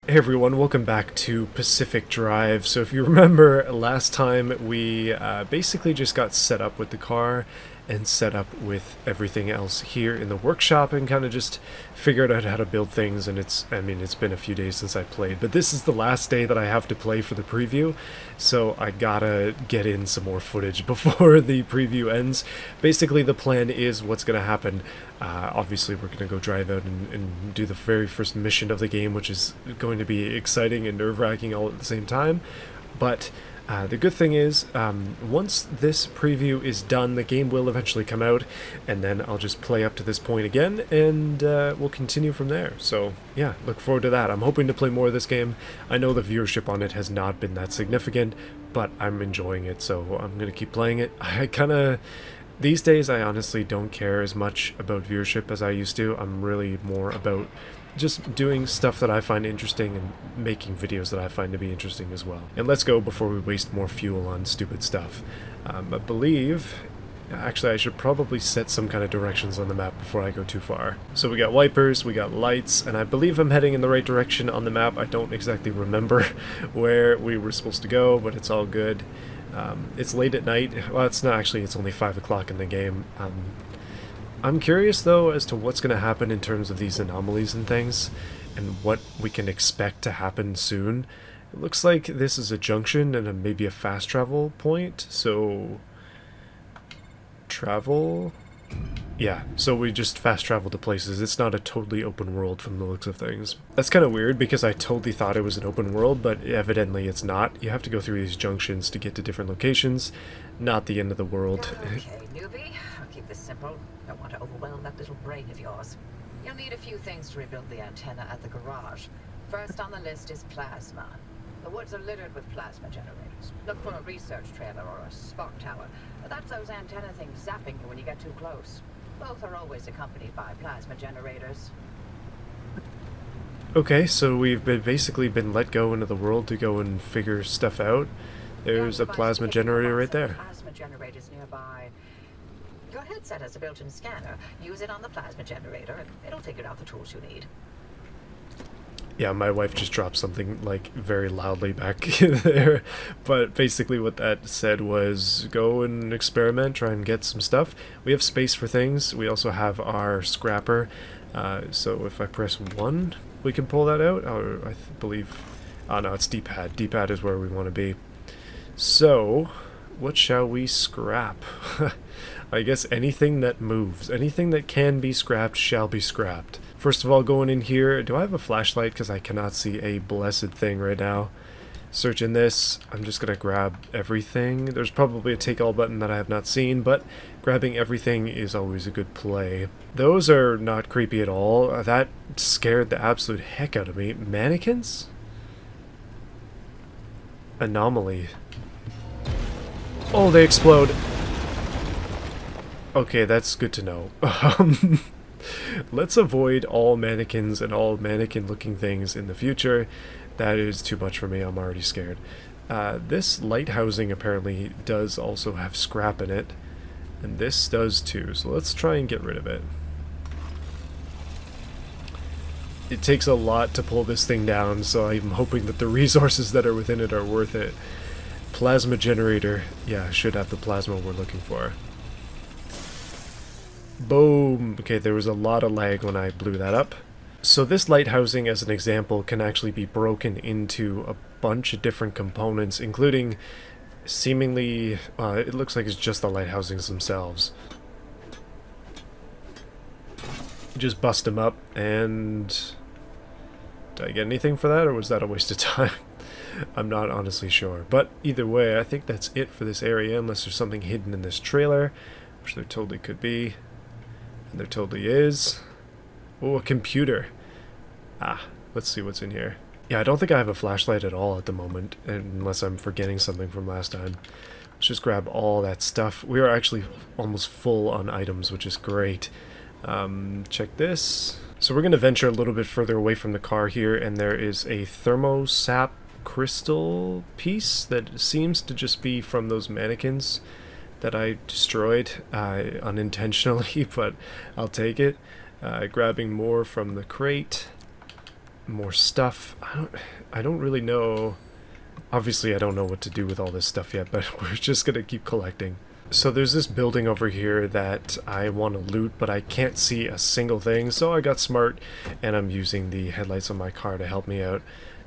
Hey everyone, welcome back to Pacific Drive. So if you remember last time we basically just got set up with the car and set up with everything else here in the workshop and kind of just figured out how to build things, and it's been a few days since I played, but this is the last day that I have to play for the preview, so I gotta get in some more footage before the preview ends. Basically the plan is what's gonna happen. Obviously we're gonna go drive out and do the very first mission of the game, which is going to be exciting and nerve-wracking all at the same time, but the good thing is, once this preview is done, the game will eventually come out, and then I'll just play up to this point again, and we'll continue from there. So, yeah, look forward to that. I'm hoping to play more of this game. I know the viewership on it has not been that significant, but I'm enjoying it, so I'm going to keep playing it. These days, I honestly don't care as much about viewership as I used to. I'm really more about just doing stuff that I find interesting and making videos that I find to be interesting as well. And let's go before we waste more fuel on stupid stuff. I believe... Actually, I should probably set some kind of directions on the map before I go too far. So we got wipers, we got lights, and I believe I'm heading in the right direction on the map. I don't exactly remember where we were supposed to go, but it's all good. It's late at night. Well, it's not actually, it's only 5 o'clock in the game. I'm curious, though, as to what's going to happen in terms of these anomalies and things, and what we can expect to happen soon. It looks like this is a junction and maybe a fast travel point, so... Travel? Yeah, so we just fast travel to places. It's not a totally open world from the looks of things. That's kind of weird because I totally thought it was an open world, but evidently it's not. You have to go through these junctions to get to different locations. Not the end of the world. Okay, newbie. I'll keep this simple. Don't want to overwhelm that little brain of yours. You'll need a few things to rebuild the antenna at the garage. First on the list is plasma. The woods are littered with plasma generators. Look for a research trailer or a spark tower. That's those antenna things zapping you when you get too close. Both are always accompanied by plasma generators. Okay, so we've basically been let go into the world to go and figure stuff out. There's a plasma generator right there. Plasma generators nearby. Your headset has a built-in scanner. Use it on the plasma generator, and it'll figure out the tools you need. Yeah, my wife just dropped something, like, very loudly back there, but basically what that said was go and experiment, try and get some stuff. We have space for things. We also have our scrapper, so if I press 1, we can pull that out, or I believe... Oh no, it's D-pad. D-pad is where we want to be. So, what shall we scrap? I guess anything that moves. Anything that can be scrapped shall be scrapped. First of all, going in here, do I have a flashlight? Because I cannot see a blessed thing right now. Searching this, I'm just going to grab everything. There's probably a take all button that I have not seen, but grabbing everything is always a good play. Those are not creepy at all. That scared the absolute heck out of me. Mannequins? Anomaly. Oh, they explode. Okay, that's good to know. Let's avoid all mannequins and all mannequin-looking things in the future. That is too much for me. I'm already scared. This light housing apparently does also have scrap in it, and this does too, so let's try and get rid of it. It takes a lot to pull this thing down, so I'm hoping that the resources that are within it are worth it. Plasma generator. Yeah, should have the plasma we're looking for. Boom! Okay, there was a lot of lag when I blew that up. So this light housing, as an example, can actually be broken into a bunch of different components, including seemingly, it looks like it's just the light housings themselves. Just bust them up, and... Did I get anything for that, or was that a waste of time? I'm not honestly sure. But either way, I think that's it for this area, unless there's something hidden in this trailer, which there totally could be. And there totally is. Oh, a computer. Ah, let's see what's in here. Yeah, I don't think I have a flashlight at all at the moment, unless I'm forgetting something from last time. Let's just grab all that stuff. We are actually almost full on items, which is great. Check this. So we're going to venture a little bit further away from the car here, and there is a thermosap crystal piece that seems to just be from those mannequins that I destroyed unintentionally, but I'll take it. Grabbing more from the crate. more stuff. I don't really know. Obviously, I don't know what to do with all this stuff yet, but we're just gonna keep collecting. So there's this building over here that I want to loot, but I can't see a single thing, so I got smart, and I'm using the headlights on my car to help me out.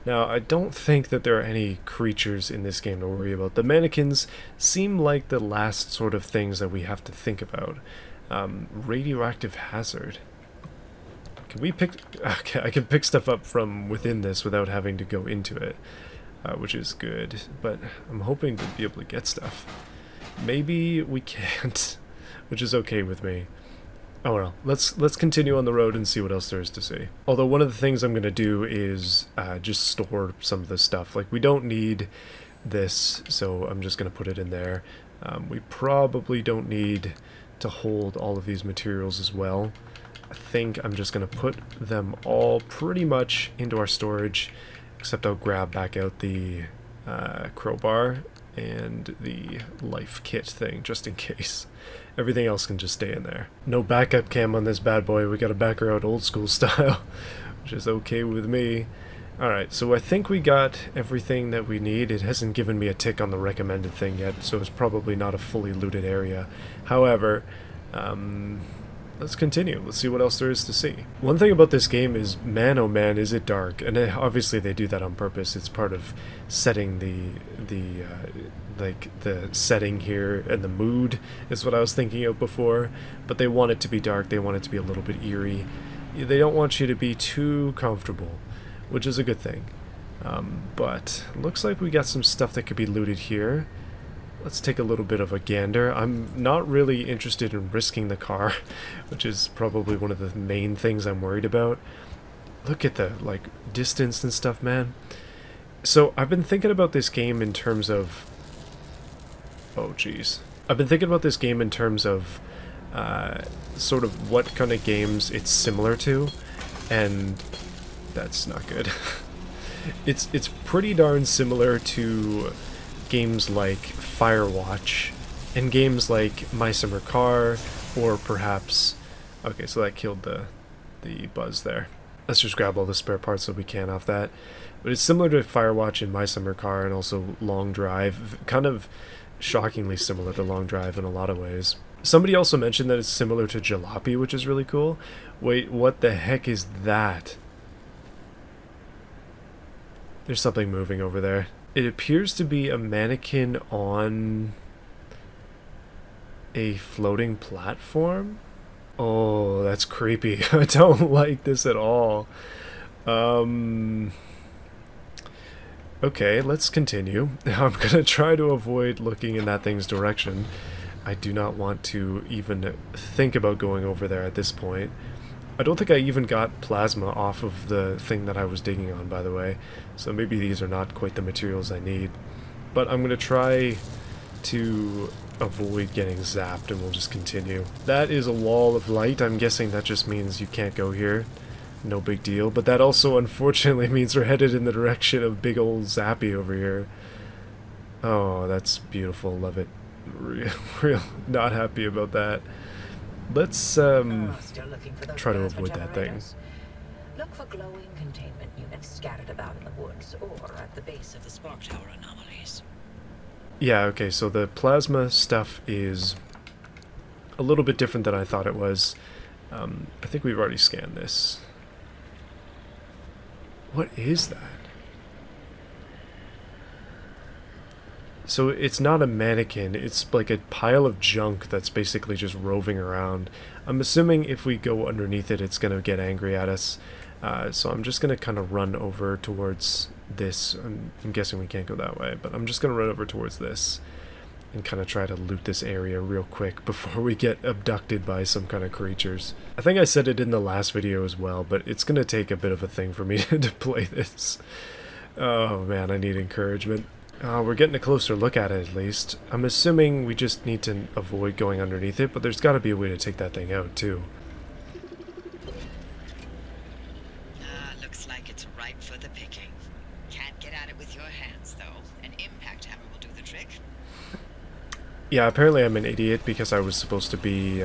Now, I don't think that there are any creatures in this game to worry about. The mannequins seem like the last sort of things that we have to think about. Radioactive hazard. Can we pick... Okay, I can pick stuff up from within this without having to go into it, which is good, but I'm hoping to be able to get stuff. Maybe we can't, which is okay with me. Oh well, let's continue on the road and see what else there is to see. Although one of the things I'm going to do is just store some of this stuff. Like, we don't need this, so I'm just going to put it in there. We probably don't need to hold all of these materials as well. I think I'm just going to put them all pretty much into our storage, except I'll grab back out the crowbar and the life kit thing, just in case. Everything else can just stay in there. No backup cam on this bad boy. We gotta back her out old school style, which is okay with me. Alright, so I think we got everything that we need. It hasn't given me a tick on the recommended thing yet, so it's probably not a fully looted area. However, let's continue. Let's see what else there is to see. One thing about this game is, man oh man, is it dark. And obviously they do that on purpose. It's part of setting the setting here, and the mood is what I was thinking of before. But they want it to be dark. They want it to be a little bit eerie. They don't want you to be too comfortable, which is a good thing. But looks like we got some stuff that could be looted here. Let's take a little bit of a gander. I'm not really interested in risking the car, which is probably one of the main things I'm worried about. Look at the, like, distance and stuff, man. So, I've been thinking about this game in terms of... Oh, jeez. I've been thinking about this game in terms of sort of what kind of games it's similar to, and that's not good. It's pretty darn similar to games like Firewatch and games like My Summer Car, or perhaps... Okay, so that killed the buzz there. Let's just grab all the spare parts that we can off that. But it's similar to Firewatch and My Summer Car, and also Long Drive. Kind of shockingly similar to Long Drive in a lot of ways. Somebody also mentioned that it's similar to Jalopy, which is really cool. Wait, what the heck is that? There's something moving over there. It appears to be a mannequin on a floating platform. Oh, that's creepy. I don't like this at all. Okay, let's continue. I'm gonna try to avoid looking in that thing's direction. I do not want to even think about going over there at this point. I don't think I even got plasma off of the thing that I was digging on, by the way, so maybe these are not quite the materials I need. But I'm going to try to avoid getting zapped, and we'll just continue. That is a wall of light. I'm guessing that just means you can't go here. No big deal, but that also unfortunately means we're headed in the direction of big old Zappy over here. Oh, that's beautiful. Love it. Real not happy about that. Let's try to avoid that thing. Look for glowing containment units scattered about in the woods or at the base of the spark tower anomalies. Yeah, okay, so the plasma stuff is a little bit different than I thought it was. I think we've already scanned this. What is that? So it's not a mannequin, it's like a pile of junk that's basically just roving around. I'm assuming if we go underneath it, it's going to get angry at us. So I'm just going to kind of run over towards this. I'm guessing we can't go that way, but I'm just going to run over towards this and kind of try to loot this area real quick before we get abducted by some kind of creatures. I think I said it in the last video as well, but it's going to take a bit of a thing for me to play this. Oh man, I need encouragement. We're getting a closer look at it, at least. I'm assuming we just need to avoid going underneath it, but there's got to be a way to take that thing out, too. Looks like it's ripe for the picking. Can't get at it with your hands, though. An impact hammer will do the trick. Yeah, apparently I'm an idiot because I was supposed to be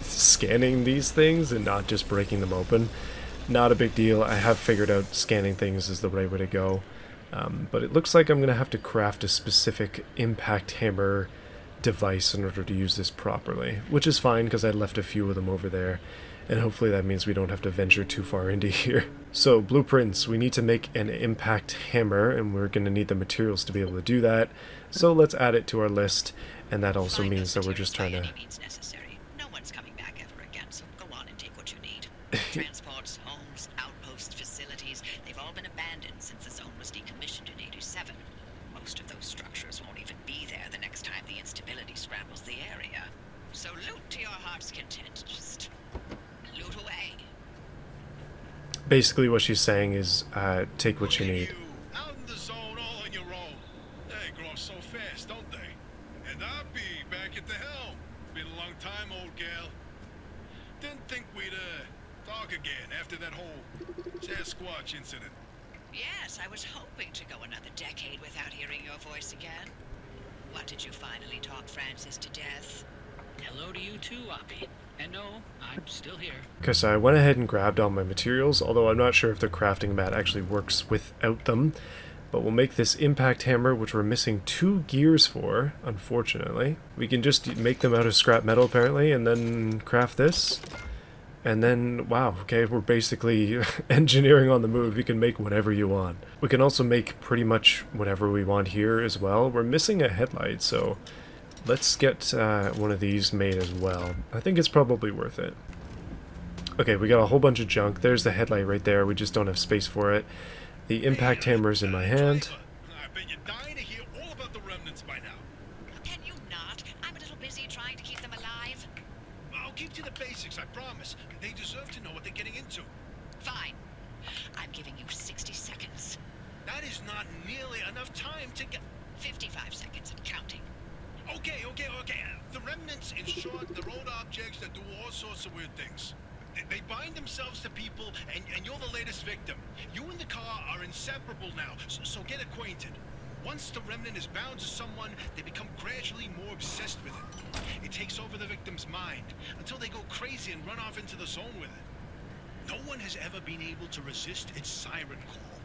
scanning these things and not just breaking them open. Not a big deal. I have figured out scanning things is the right way to go. But it looks like I'm going to have to craft a specific impact hammer device in order to use this properly, which is fine because I left a few of them over there, and hopefully that means we don't have to venture too far into here. So blueprints, we need to make an impact hammer, and we're going to need the materials to be able to do that, so let's add it to our list, and that also Find means those that we're just trying materials to... by any means necessary. No one's coming back ever again, so go on and take what you need. Transports, homes, outposts, facilities, they've all been abandoned since the zone was decommissioned in 87. Most of those structures won't even be there the next time the instability scrambles the area. So loot to your heart's content. Just loot away. Basically what she's saying is, take what you need. Out in the zone all on your own. They grow so fast, don't they? And I'll be back at the helm. Been a long time, old gal. Didn't think we'd, talk again after that whole Sasquatch incident. Yes, I was hoping to go another decade without hearing your voice again. What, did you finally talk Francis to death? Hello to you too, Oppie. And no, I'm still here. Okay, so I went ahead and grabbed all my materials, although I'm not sure if the crafting mat actually works without them. But we'll make this impact hammer, which we're missing 2 gears for, unfortunately. We can just make them out of scrap metal, apparently, and then craft this. And then, wow, okay, we're basically engineering on the move. You can make whatever you want. We can also make pretty much whatever we want here as well. We're missing a headlight, so let's get one of these made as well. I think it's probably worth it. Okay, we got a whole bunch of junk. There's the headlight right there. We just don't have space for it. The impact hammer's in my hand. I bet you're dying to hear all about the remnants by now. Can you not? I'm a little busy trying to keep them alive. I'll keep to the basics, I promise. They deserve to know what they're getting into. Fine. I'm giving you 60 seconds. That is not nearly enough time to get... 55 seconds and counting. Okay. The remnants, in short, the road objects that do all sorts of weird things. They bind themselves to people, and you're the latest victim. You and the car are inseparable now, so get acquainted. Once the remnant is bound to someone, they become gradually more obsessed with it. It takes over the victim's mind, until they go crazy and run off into the zone with it. No one has ever been able to resist its siren call.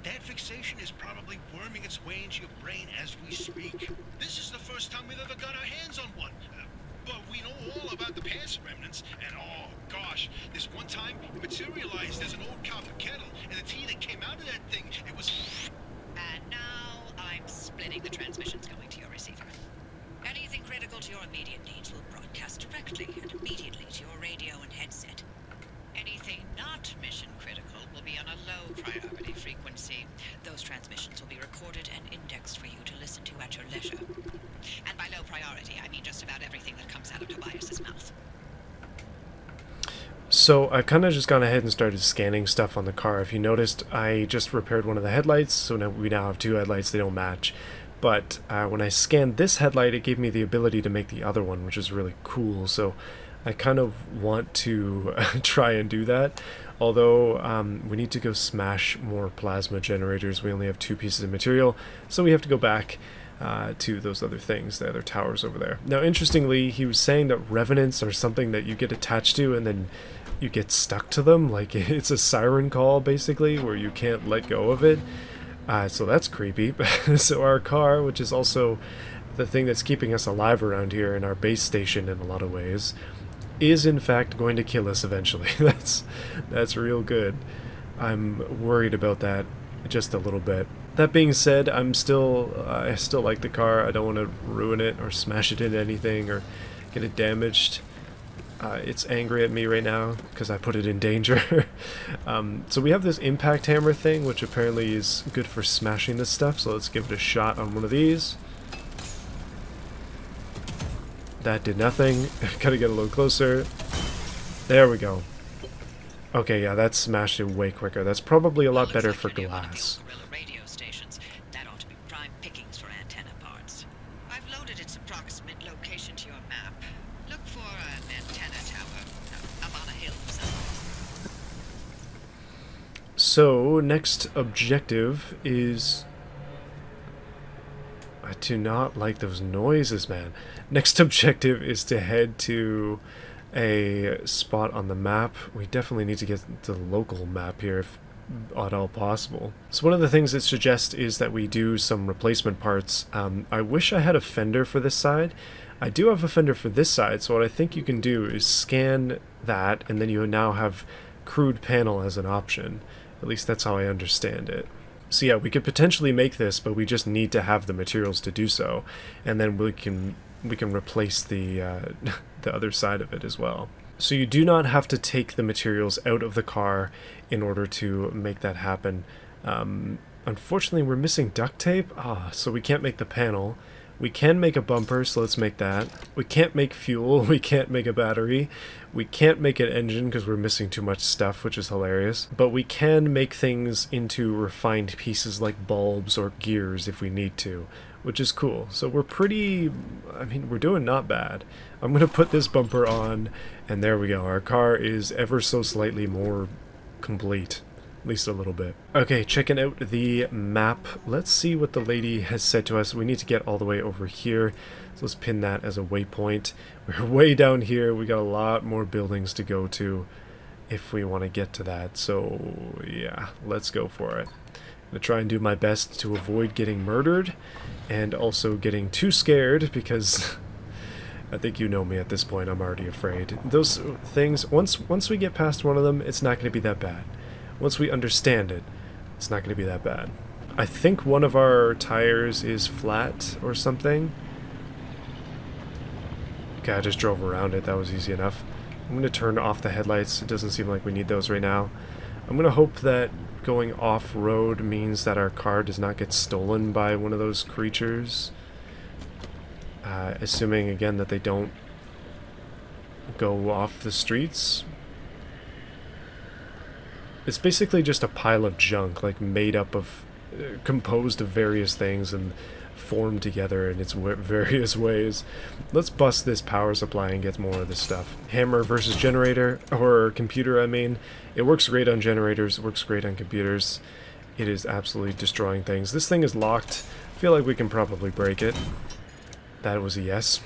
That fixation is probably worming its way into your brain as we speak. This is the first time we've ever got our hands on one. But we know all about the past remnants, and oh gosh, this one time it materialized as an old copper kettle, and the tea that came out of that thing, it was... And now I'm splitting the transmissions going to your receiver. Anything critical to your immediate needs will broadcast directly and immediately to your radio and headset. Anything not mission critical will be on a low priority frequency. Those transmissions will be recorded and indexed for you to listen to at your leisure. And by low priority, I mean just about everything that comes out of Tobias's mouth. So I've kind of just gone ahead and started scanning stuff on the car. If you noticed, I just repaired one of the headlights, so now we now have 2 headlights. They don't match. But when I scanned this headlight, it gave me the ability to make the other one, which is really cool. So I kind of want to try and do that. Although we need to go smash more plasma generators. We only have 2 pieces of material, so we have to go back to those other things, the other towers over there. Now, interestingly, he was saying that revenants are something that you get attached to and then you get stuck to them. Like, it's a siren call, basically, where you can't let go of it. So that's creepy. So our car, which is also the thing that's keeping us alive around here in our base station in a lot of ways, is in fact going to kill us eventually. That's real good. I'm worried about that just a little bit. That being said, I still like the car. I don't want to ruin it or smash it into anything or get it damaged. It's angry at me right now because I put it in danger. So we have this impact hammer thing, which apparently is good for smashing this stuff. So let's give it a shot on one of these. That did nothing. Gotta get a little closer. There we go. Okay, yeah, that smashed it way quicker. That's probably a lot better for glass. Radio stations. That ought to be prime pickings for antenna parts. I've loaded its approximate location to your map. Look for an antenna tower up on a hill somewhere. So, next objective is... I do not like those noises, man. Next objective is to head to a spot on the map. We definitely need to get the local map here if at all possible. So one of the things it suggests is that we do some replacement parts. I wish I had a fender for this side. I do have a fender for this side, so what I think you can do is scan that, and then you now have crude panel as an option. At least that's how I understand it. So yeah, we could potentially make this, but we just need to have the materials to do so, and then we can replace the the other side of it as well. So you do not have to take the materials out of the car in order to make that happen. Unfortunately, we're missing duct tape, so we can't make the panel. We can make a bumper, so let's make that. We can't make fuel, we can't make a battery. We can't make an engine because we're missing too much stuff, which is hilarious. But we can make things into refined pieces like bulbs or gears if we need to, which is cool. So we're pretty, I mean, we're doing not bad. I'm going to put this bumper on, and there we go. Our car is ever so slightly more complete. At least a little bit. Okay, checking out the map. Let's see what the lady has said to us. We need to get all the way over here. So let's pin that as a waypoint. We're way down here. We got a lot more buildings to go to if we want to get to that. So yeah, let's go for it. I'm going to try and do my best to avoid getting murdered and also getting too scared because I think you know me at this point. I'm already afraid. Those things, once we get past one of them, it's not going to be that bad. Once we understand it, it's not going to be that bad. I think one of our tires is flat or something. Okay, I just drove around it. That was easy enough. I'm going to turn off the headlights. It doesn't seem like we need those right now. I'm going to hope that going off-road means that our car does not get stolen by one of those creatures. Assuming, again, that they don't go off the streets. It's basically just a pile of junk, like made up of, composed of various things and formed together in its various ways. Let's bust this power supply and get more of this stuff. Hammer versus generator, or computer, I mean. It works great on generators, it works great on computers. It is absolutely destroying things. This thing is locked. I feel like we can probably break it. That was a yes.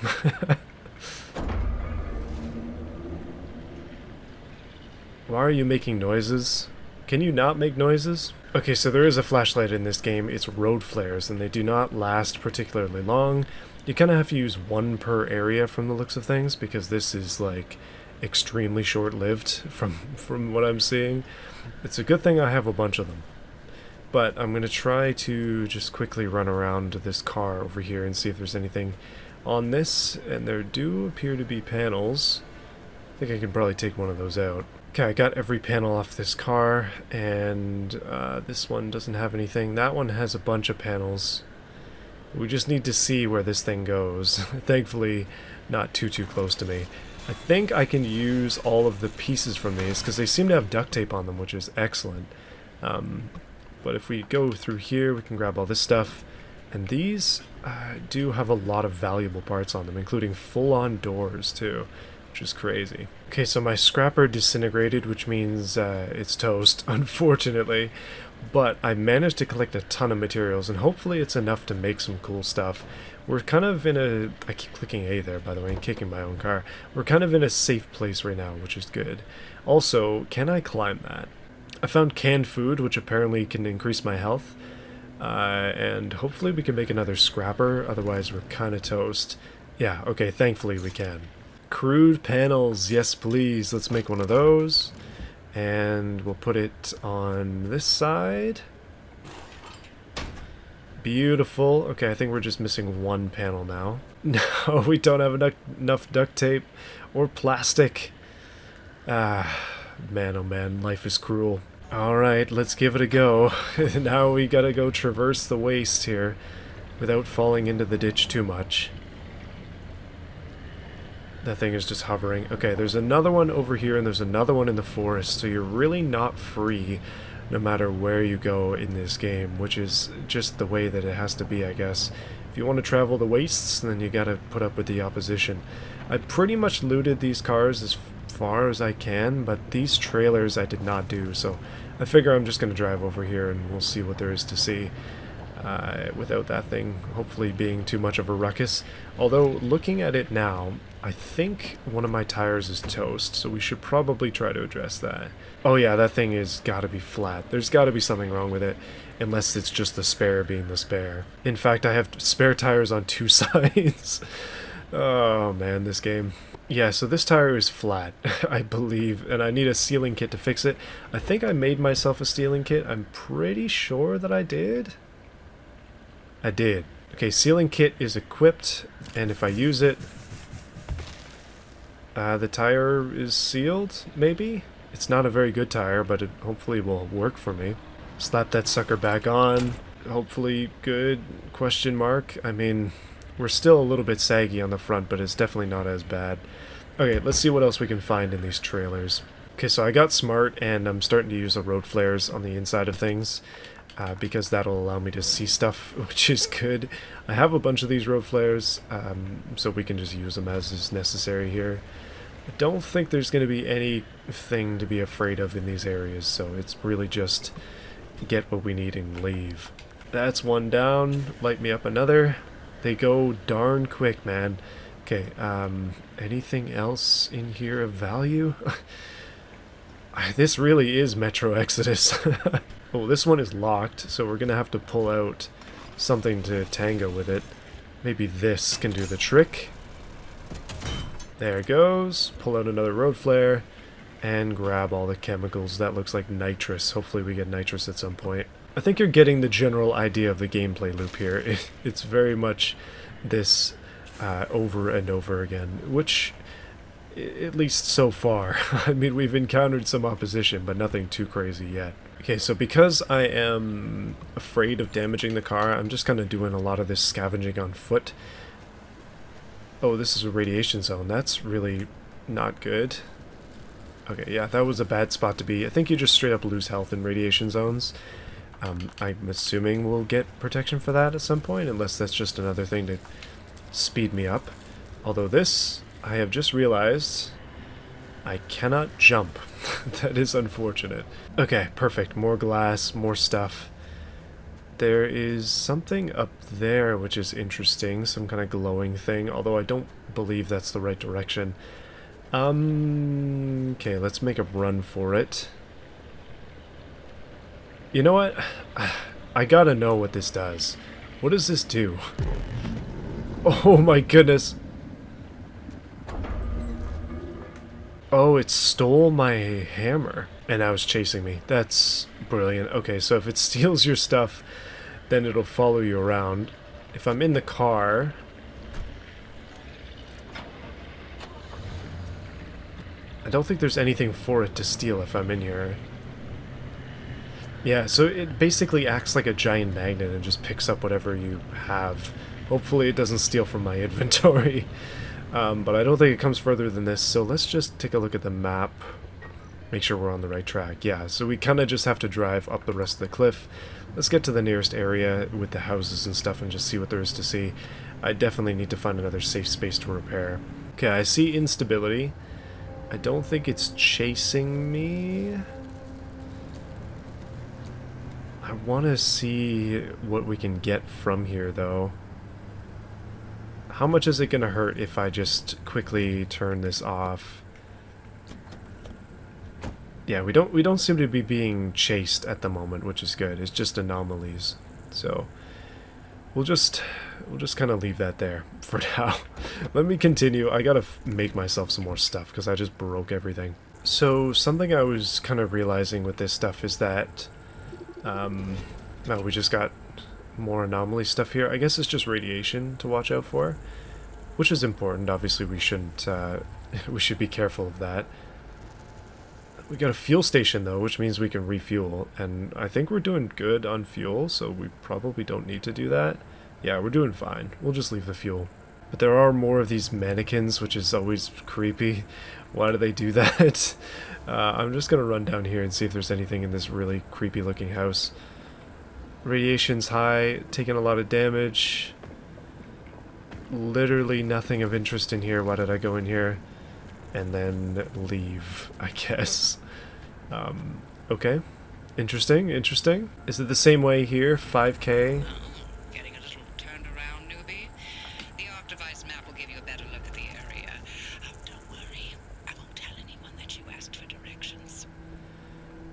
Why are you making noises? Can you not make noises? Okay, so there is a flashlight in this game. It's road flares, and they do not last particularly long. You kind of have to use one per area from the looks of things, because this is, like, extremely short-lived from what I'm seeing. It's a good thing I have a bunch of them. But I'm going to try to just quickly run around this car over here and see if there's anything on this, and there do appear to be panels. I think I can probably take one of those out. Okay, I got every panel off this car, and this one doesn't have anything. That one has a bunch of panels. We just need to see where this thing goes. Thankfully, not too close to me. I think I can use all of the pieces from these, because they seem to have duct tape on them, which is excellent. But if we go through here, we can grab all this stuff. And these do have a lot of valuable parts on them, including full-on doors, too, which is crazy. Okay, so my scrapper disintegrated, which means it's toast, unfortunately. But I managed to collect a ton of materials, and hopefully it's enough to make some cool stuff. We're kind of in a... I keep clicking A there, by the way, and kicking my own car. We're kind of in a safe place right now, which is good. Also, can I climb that? I found canned food, which apparently can increase my health. And hopefully we can make another scrapper, otherwise we're kind of toast. Yeah, okay, thankfully we can. Crude panels, yes please, let's make one of those. And we'll put it on this side. Beautiful. Okay, I think we're just missing one panel now. No, we don't have enough duct tape or plastic. Ah, man oh man, life is cruel. Alright, let's give it a go. Now we gotta go traverse the waste here without falling into the ditch too much. That thing is just hovering. Okay, there's another one over here and there's another one in the forest, so you're really not free no matter where you go in this game, which is just the way that it has to be, I guess. If you want to travel the wastes, then you gotta put up with the opposition. I pretty much looted these cars as far as I can, but these trailers I did not do, so I figure I'm just going to drive over here and we'll see what there is to see. without that thing hopefully being too much of a ruckus. Although, looking at it now, I think one of my tires is toast, so we should probably try to address that. Oh yeah, that thing is gotta be flat. There's gotta be something wrong with it, unless it's just the spare being the spare. In fact, I have spare tires on 2 sides. Oh man, this game. Yeah, so this tire is flat, I believe, and I need a sealing kit to fix it. I think I made myself a sealing kit. I'm pretty sure that I did. I did. Okay, sealing kit is equipped, and if I use it, the tire is sealed, maybe? It's not a very good tire, but it hopefully will work for me. Slap that sucker back on. Hopefully good, question mark. I mean, we're still a little bit saggy on the front, but it's definitely not as bad. Okay, let's see what else we can find in these trailers. Okay, so I got smart, and I'm starting to use the road flares on the inside of things, because that'll allow me to see stuff, which is good. I have a bunch of these road flares, so we can just use them as is necessary here. I don't think there's going to be anything to be afraid of in these areas, so it's really just get what we need and leave. That's one down. Light me up another. They go darn quick, man. Okay, anything else in here of value? This really is Metro Exodus. Oh, this one is locked, so we're gonna have to pull out something to tango with it. Maybe this can do the trick. There it goes. Pull out another road flare and grab all the chemicals. That looks like nitrous. Hopefully we get nitrous at some point. I think you're getting the general idea of the gameplay loop here. It's very much this over and over again, which, at least so far, I mean, we've encountered some opposition, but nothing too crazy yet. Okay, so because I am afraid of damaging the car, I'm just kind of doing a lot of this scavenging on foot. Oh, this is a radiation zone. That's really not good. Okay, yeah, that was a bad spot to be. I think you just straight up lose health in radiation zones. I'm assuming we'll get protection for that at some point, unless that's just another thing to speed me up. Although this, I have just realized, I cannot jump. That is unfortunate. Okay, perfect. More glass, more stuff. There is something up there which is interesting, some kind of glowing thing, although I don't believe that's the right direction. Okay, let's make a run for it. You know what? I gotta know what this does. What does this do? Oh my goodness. Oh, it stole my hammer, and now it's chasing me. That's brilliant. Okay, so if it steals your stuff, then it'll follow you around. If I'm in the car... I don't think there's anything for it to steal if I'm in here. Yeah, so it basically acts like a giant magnet and just picks up whatever you have. Hopefully it doesn't steal from my inventory. But I don't think it comes further than this, so let's just take a look at the map. Make sure we're on the right track. Yeah, so we kind of just have to drive up the rest of the cliff. Let's get to the nearest area with the houses and stuff and just see what there is to see. I definitely need to find another safe space to repair. Okay, I see instability. I don't think it's chasing me. I want to see what we can get from here, though. How much is it going to hurt if I just quickly turn this off? Yeah, we don't seem to be being chased at the moment, which is good. It's just anomalies. So we'll just kind of leave that there for now. Let me continue. I gotta make myself some more stuff because I just broke everything. So something I was kind of realizing with this stuff is that we just got more anomaly stuff here. I guess it's just radiation to watch out for, which is important. Obviously we shouldn't we should be careful of that. We got a fuel station though, which means we can refuel, and I think we're doing good on fuel, so we probably don't need to do that. Yeah, we're doing fine. We'll just leave the fuel. But there are more of these mannequins, which is always creepy. Why do they do that? I'm just gonna run down here and see if there's anything in this really creepy looking house. Radiation's high, taking a lot of damage. Literally nothing of interest in here. Why did I go in here? And then leave, I guess. Okay. Interesting, interesting. Is it the same way here? 5K?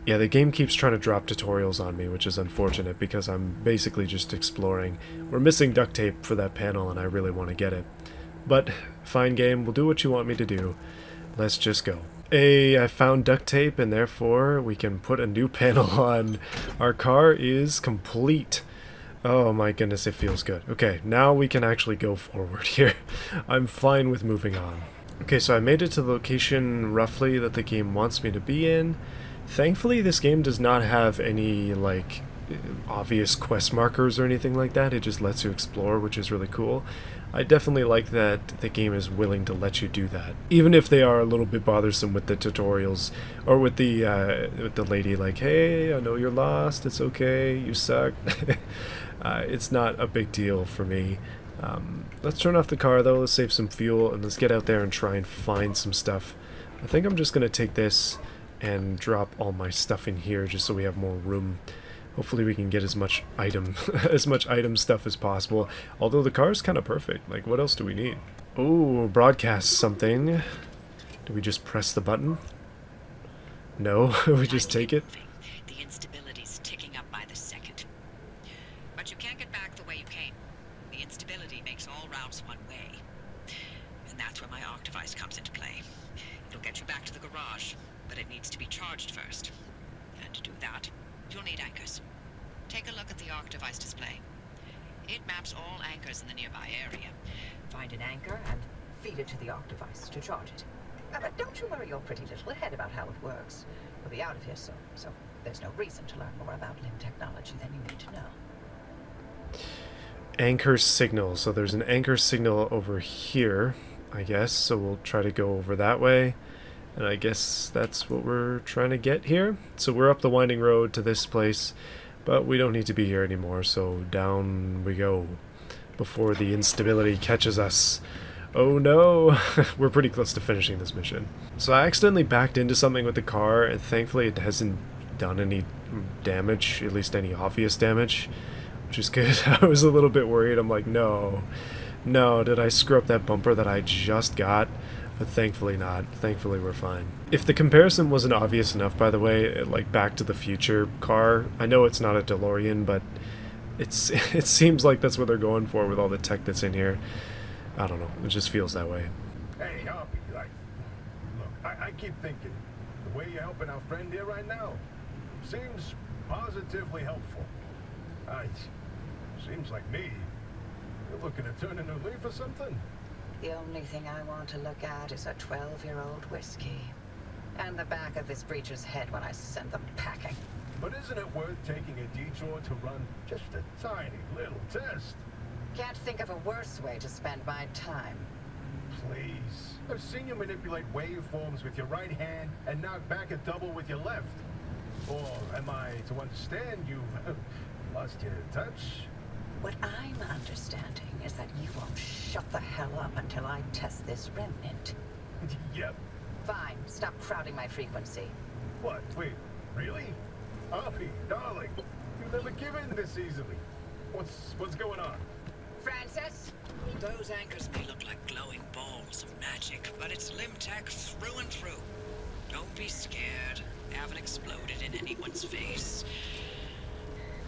Yeah, the game keeps trying to drop tutorials on me, which is unfortunate because I'm basically just exploring. We're missing duct tape for that panel and I really want to get it. But, fine game, we'll do what you want me to do. Let's just go. Hey, I found duct tape and therefore we can put a new panel on. Our car is complete. Oh my goodness, it feels good. Okay, now we can actually go forward here. I'm fine with moving on. Okay, so I made it to the location roughly that the game wants me to be in. Thankfully, this game does not have any, like, obvious quest markers or anything like that. It just lets you explore, which is really cool. I definitely like that the game is willing to let you do that, even if they are a little bit bothersome with the tutorials, or with the lady like, hey, I know you're lost, it's okay, you suck. It's not a big deal for me. Let's turn off the car though, let's save some fuel, and let's get out there and try and find some stuff. I think I'm just going to take this and drop all my stuff in here just so we have more room. Hopefully we can get as much item stuff as possible. Although the car's kind of perfect. Like, what else do we need? Oh, broadcast something. Do we just press the button? No, we just take it. The instability's ticking up by the second. But you can't get back the way you came. The instability makes all routes one way. And that's where my arc device comes into play. It'll get you back to the garage, but it needs to be charged first. And to do that, you'll need anchors. Take a look at the arc device display. It maps all anchors in the nearby area. Find an anchor and feed it to the arc device to charge it. But don't you worry your pretty little head about how it works. We'll be out of here soon, so there's no reason to learn more about limb technology than you need to know. Anchor signal. So there's an anchor signal over here, I guess. So we'll try to go over that way. And I guess that's what we're trying to get here. So we're up the winding road to this place, but we don't need to be here anymore, so down we go before the instability catches us. Oh no! We're pretty close to finishing this mission. So I accidentally backed into something with the car, and thankfully it hasn't done any damage, at least any obvious damage, which is good. I was a little bit worried. I'm like, no, did I screw up that bumper that I just got? But thankfully not. Thankfully we're fine. If the comparison wasn't obvious enough, by the way, like Back to the Future car, I know it's not a DeLorean, but it seems like that's what they're going for with all the tech that's in here. I don't know. It just feels that way. Hey, Hoppy, look, I keep thinking, the way you're helping our friend here right now seems positively helpful. Seems like me. You're looking to turn a new leaf or something? The only thing I want to look at is a 12-year-old whiskey. And the back of this breacher's head when I send them packing. But isn't it worth taking a detour to run just a tiny little test? Can't think of a worse way to spend my time. Please. I've seen you manipulate waveforms with your right hand and knock back a double with your left. Or am I to understand you've lost your touch? What I'm understanding is that you won't shut the hell up until I test this remnant. Yep. Fine, stop crowding my frequency. What? Wait, really? Hoppy, darling, you never give in this easily. What's going on? Francis? Those anchors may look like glowing balls of magic, but it's limb tech through and through. Don't be scared. Haven't exploded in anyone's face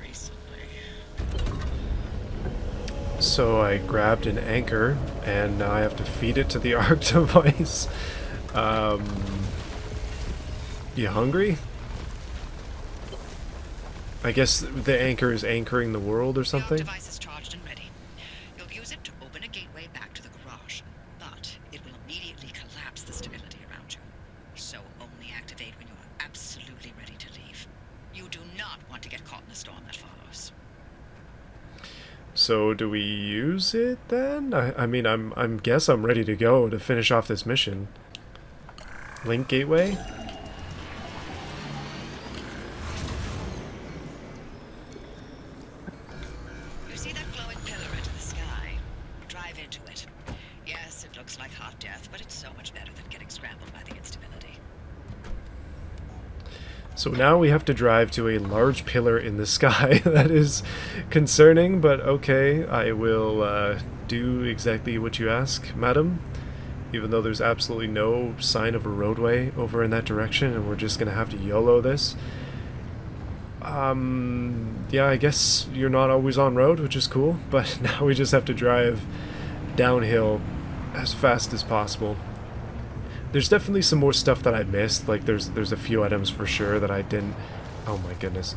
recently. So I grabbed an anchor, and now I have to feed it to the arc device. You hungry? I guess the anchor is anchoring the world or something? The device is charged and ready. You'll use it to open a gateway back to the garage, but it will immediately collapse the stability around you. So only activate when you are absolutely ready to leave. You do not want to get caught in the storm that follows. So do we use it then? I mean, I'm guess I'm ready to go to finish off this mission. Link gateway? You see that glowing pillar into the sky? Drive into it. Yes, it looks like hot death, but it's so much better than getting scrambled by the instability. So now we have to drive to a large pillar in the sky. That is concerning, but okay, I will do exactly what you ask, madam. Even though there's absolutely no sign of a roadway over in that direction, and we're just gonna have to YOLO this. Yeah, I guess you're not always on road, which is cool, but now we just have to drive downhill as fast as possible. There's definitely some more stuff that I missed, like there's a few items for sure that I didn't... Oh my goodness.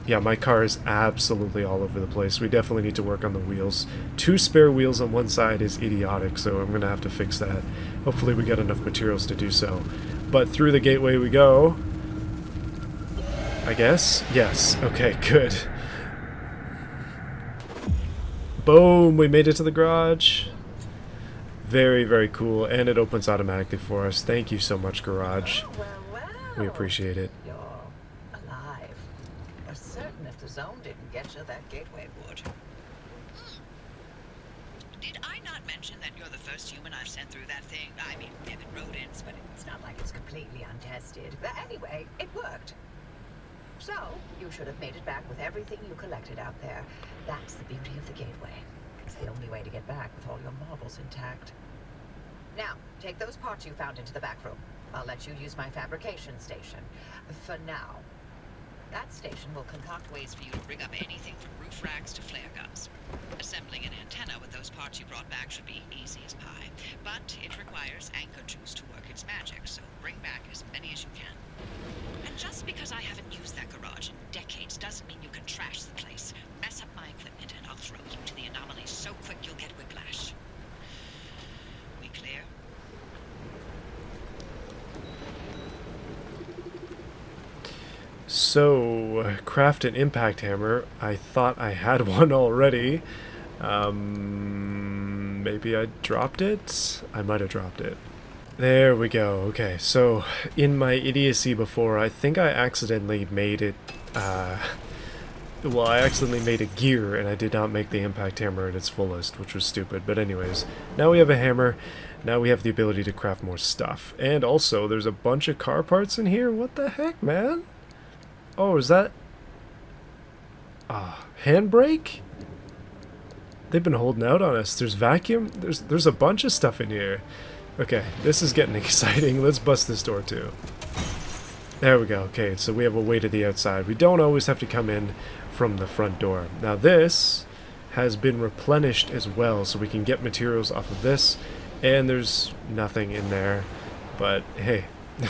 Yeah, my car is absolutely all over the place. We definitely need to work on the wheels. 2 spare wheels on one side is idiotic, so I'm gonna have to fix that. Hopefully we get enough materials to do so. But through the gateway we go. I guess? Yes. Okay, good. Boom! We made it to the garage. Very, very cool. And it opens automatically for us. Thank you so much, garage. Well. We appreciate it. You're alive. We're certain if the zone didn't get you, that gateway would. Did I not mention that you're the first human I've sent through that thing? I mean, Evan rodents, but It's not like it's completely untested. But anyway, it worked. So, you should have made it back with everything you collected out there. That's the beauty of the gateway. It's the only way to get back with all your marbles intact. Now, take those parts you found into the back room. I'll let you use my fabrication station. For now. That station will concoct ways for you to rig up anything from roof racks to flare guns. Assembling an antenna with those parts you brought back should be easy as pie. But it requires anchor juice to work its magic, so bring back as many as you can. And just because I haven't used that garage in decades doesn't mean you can trash the place. Mess up my equipment and I'll throw you to the anomalies so quick you'll get whiplash. We clear? So, craft an impact hammer. I thought I had one already. Maybe I dropped it? I might have dropped it. There we go. Okay, so in my idiocy before, I think I accidentally made it, well, I accidentally made a gear, and I did not make the impact hammer at its fullest, which was stupid. But anyways, now we have a hammer. Now we have the ability to craft more stuff. And also, there's a bunch of car parts in here. What the heck, man? Oh, is that... handbrake? They've been holding out on us. There's vacuum. There's a bunch of stuff in here. Okay, this is getting exciting. Let's bust this door too. There we go. Okay, so we have a way to the outside. We don't always have to come in from the front door. Now this has been replenished as well, so we can get materials off of this. And there's nothing in there. But hey,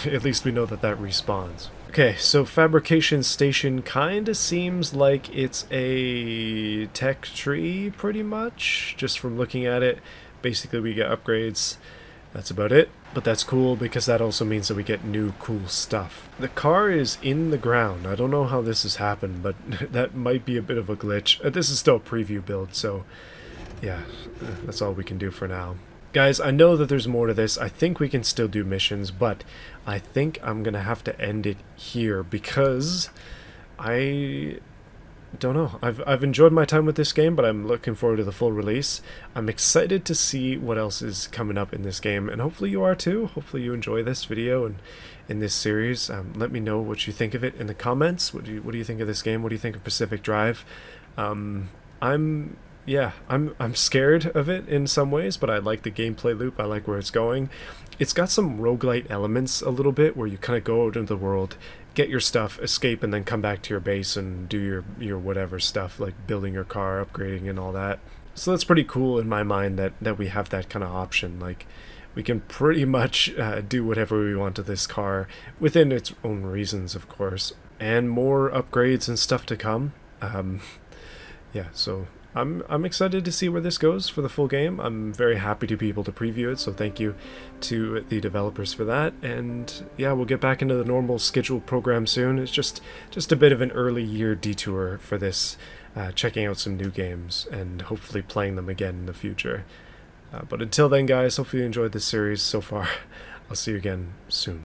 at least we know that that respawns. Okay, so fabrication station kinda seems like it's a tech tree, pretty much, just from looking at it. Basically, we get upgrades. That's about it, but that's cool because that also means that we get new cool stuff. The car is in the ground. I don't know how this has happened, but that might be a bit of a glitch. This is still a preview build, so yeah, that's all we can do for now. Guys, I know that there's more to this. I think we can still do missions, but I think I'm gonna have to end it here because I don't know. I've enjoyed my time with this game, but I'm looking forward to the full release. I'm excited to see what else is coming up in this game, and hopefully you are too. Hopefully you enjoy this video and in this series. Let me know what you think of it in the comments. What do you think of this game? What do you think of Pacific Drive? I'm scared of it in some ways, but I like the gameplay loop. I like where it's going. It's got some roguelite elements a little bit, where you kind of go out into the world, get your stuff, escape, and then come back to your base and do your whatever stuff, like building your car, upgrading, and all that. So that's pretty cool in my mind that we have that kind of option. Like, we can pretty much do whatever we want to this car, within its own reasons, of course. And more upgrades and stuff to come. Yeah, so I'm excited to see where this goes for the full game. I'm very happy to be able to preview it, so thank you to the developers for that. And yeah, we'll get back into the normal scheduled program soon. It's just a bit of an early year detour for this, checking out some new games and hopefully playing them again in the future. But until then, guys, hopefully you enjoyed this series so far. I'll see you again soon.